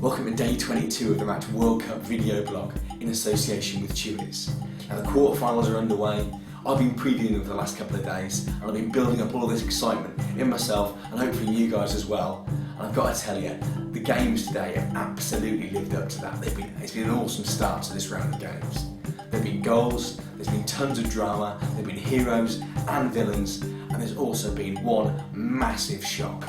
Welcome to day 22 of the Match World Cup video blog in association with Tulis. Now the quarterfinals are underway. I've been previewing them for the last couple of days and I've been building up all of this excitement in myself and hopefully you guys as well. And I've got to tell you, the games today have absolutely lived up to that. It's been an awesome start to this round of games. There have been goals, there's been tons of drama, there have been heroes and villains, and there's also been one massive shock.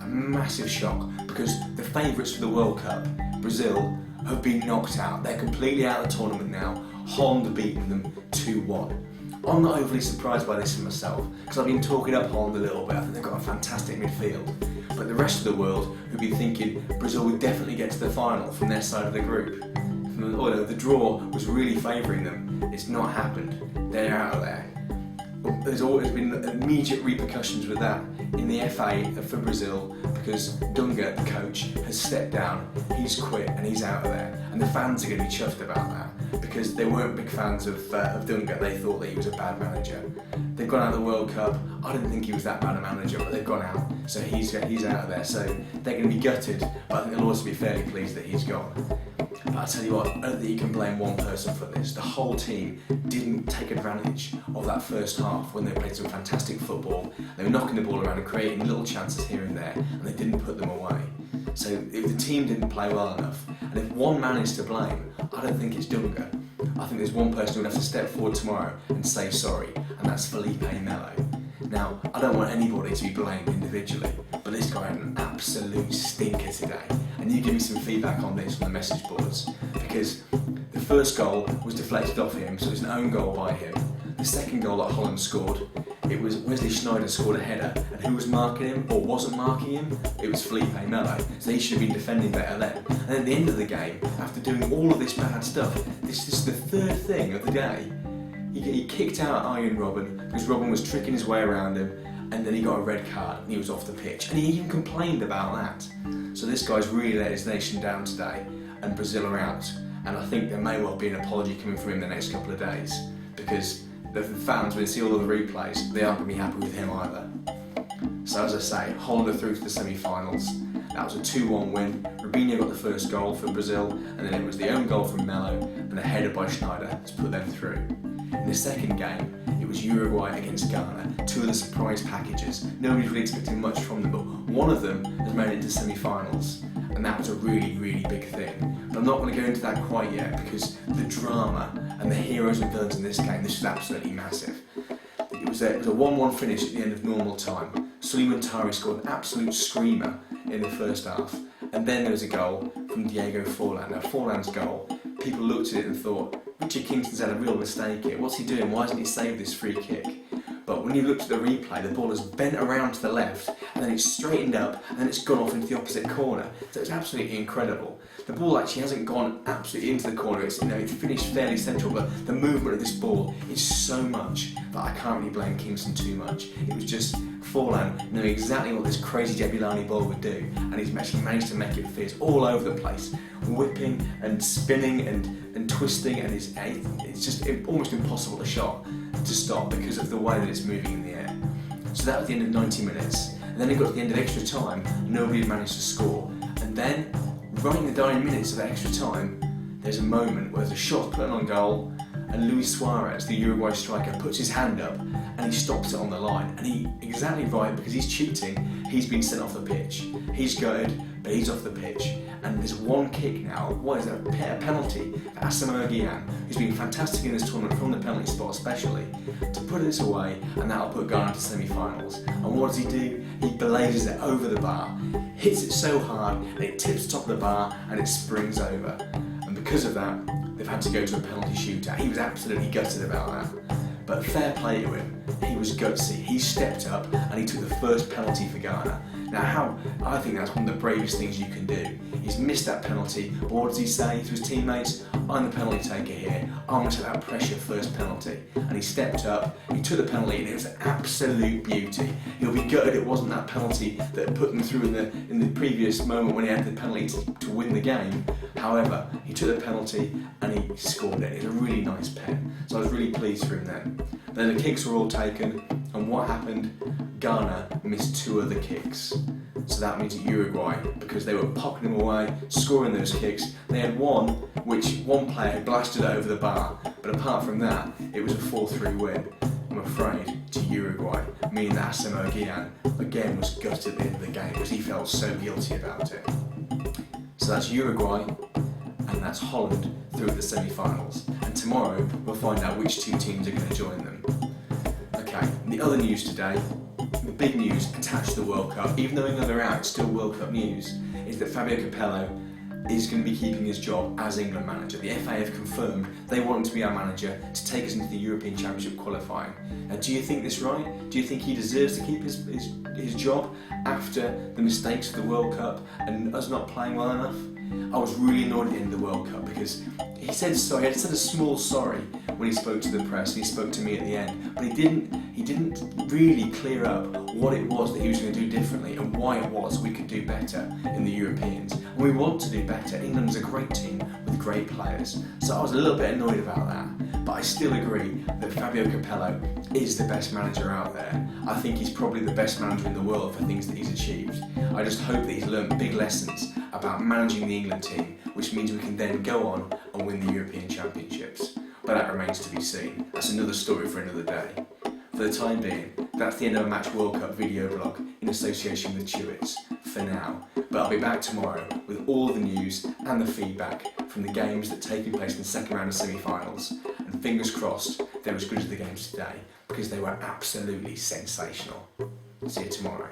A massive shock because the favourites for the World Cup, Brazil, have been knocked out. They're completely out of the tournament now. Holland have beaten them 2-1. I'm not overly surprised by this for myself because I've been talking up Holland a little bit. I think they've got a fantastic midfield. But the rest of the world have been thinking Brazil would definitely get to the final from their side of the group. Although the draw was really favouring them, it's not happened. They're out of there. There's always been immediate repercussions with that in the FA for Brazil because Dunga, the coach, has stepped down, he's quit and he's out of there. And the fans are going to be chuffed about that because they weren't big fans of Dunga, they thought that he was a bad manager. They've gone out of the World Cup, I didn't think he was that bad a manager, but they've gone out, so he's out of there. So they're going to be gutted, but I think they'll also be fairly pleased that he's gone. But I tell you what, I don't think you can blame one person for this. The whole team didn't take advantage of that first half when they played some fantastic football. They were knocking the ball around and creating little chances here and there, and they didn't put them away. So if the team didn't play well enough, and if one man is to blame, I don't think it's Dunga. I think there's one person who would have to step forward tomorrow and say sorry, and that's Felipe Melo. Now, I don't want anybody to be blamed individually, but this guy had an absolute stinker today. And you give me some feedback on this on the message boards, because the first goal was deflected off him, so it was an own goal by him. The second goal that Holland scored, it was Wesley Sneijder scored a header, and who was marking him or wasn't marking him? It was Felipe Melo, so he should have been defending better then. And at the end of the game, after doing all of this bad stuff, this is the third thing of the day. He kicked out Arjen Robben because Robben was tricking his way around him, and then he got a red card and he was off the pitch, and he even complained about that. So this guy's really let his nation down today, and Brazil are out. And I think there may well be an apology coming from him the next couple of days because the fans, when they see all of the replays, they aren't going to be happy with him either. So as I say, Holland are through to the semi-finals. That was a 2-1 win. Robinho got the first goal for Brazil, and then it was the own goal from Melo and a header by Sneijder to put them through. In the second game, it was Uruguay against Ghana, two of the surprise packages. Nobody's really expecting much from them, but one of them has made it to semi-finals, and that was a really, really big thing. But I'm not going to go into that quite yet because the drama and the heroes and villains in this game, this was absolutely massive. It was a 1-1 finish at the end of normal time. Suleiman Tari scored an absolute screamer in the first half, and then there was a goal from Diego Forlan. Now Forlan's goal, people looked at it and thought, Richard Kingston's had a real mistake here. What's he doing? Why hasn't he saved this free kick? But when you looked at the replay, the ball has bent around to the left, and then it's straightened up, and then it's gone off into the opposite corner. So it's absolutely incredible. The ball actually hasn't gone absolutely into the corner. It's finished fairly central, but the movement of this ball is so much that I can't really blame Kingston too much. It was just Forlan knowing exactly what this crazy Jebulani ball would do, and he's actually managed to make it fizz all over the place, whipping and spinning and twisting, and it's just almost impossible to stop because of the way that it's moving in the air. So that was the end of 90 minutes, and then it got to the end of extra time, nobody had managed to score, and then right in the dying minutes of extra time, there's a moment where there's a shot put on goal, and Luis Suarez, the Uruguay striker, puts his hand up and he stops it on the line. And he, exactly right, because he's cheating, he's been sent off the pitch. He's gutted, but he's off the pitch. And there's one kick now, what is that, a penalty for Asamoah Gyan, who's been fantastic in this tournament from the penalty spot especially, to put this away, and that'll put Ghana to semi-finals. And what does he do? He blazes it over the bar, hits it so hard, and it tips the top of the bar, and it springs over. And because of that, they've had to go to a penalty shootout. He was absolutely gutted about that. But fair play to him, he was gutsy. He stepped up and he took the first penalty for Ghana. Now, I think that's one of the bravest things you can do. He's missed that penalty, but what does he say to his teammates? I'm the penalty taker here. I'm going to take that pressure first penalty. And he stepped up, he took the penalty, and it was an absolute beauty. He'll be gutted it wasn't that penalty that put them through in the previous moment when he had the penalty to win the game. However, he took the penalty and he scored it. It was a really nice pen, so I was really pleased for him then. Then the kicks were all taken, and what happened? Ghana missed two other kicks. So that means that Uruguay, because they were pocketing them away, scoring those kicks, they had one which one player had blasted it over the bar, but apart from that, it was a 4-3 win, I'm afraid, to Uruguay, meaning that Asamoah Gyan again was gutted at the end of the game because he felt so guilty about it. So that's Uruguay and that's Holland through the semi-finals, and tomorrow we'll find out which two teams are going to join them. Okay, the other news today, the big news attached to the World Cup, even though England are out, it's still World Cup news, is that Fabio Capello is going to be keeping his job as England manager. The FA have confirmed they want him to be our manager to take us into the European Championship qualifying. Now, do you think this right? Do you think he deserves to keep his job after the mistakes of the World Cup and us not playing well enough? I was really annoyed at the end of the World Cup because he said sorry. He had said a small sorry when he spoke to the press and he spoke to me at the end, but he didn't really clear up what it was that he was going to do differently and why it was we could do better in the Europeans. And we want to do better. England's a great team with great players, so I was a little bit annoyed about that. But I still agree that Fabio Capello is the best manager out there. I think he's probably the best manager in the world for things that he's achieved. I just hope that he's learned big lessons about managing the England team, which means we can then go on and win the European Championships. But that remains to be seen. That's another story for another day. For the time being, that's the end of a Match World Cup video blog in association with Chewits, for now. But I'll be back tomorrow with all the news and the feedback from the games that are taking place in the second round of semi-finals. And fingers crossed they're as good as the games today, because they were absolutely sensational. See you tomorrow.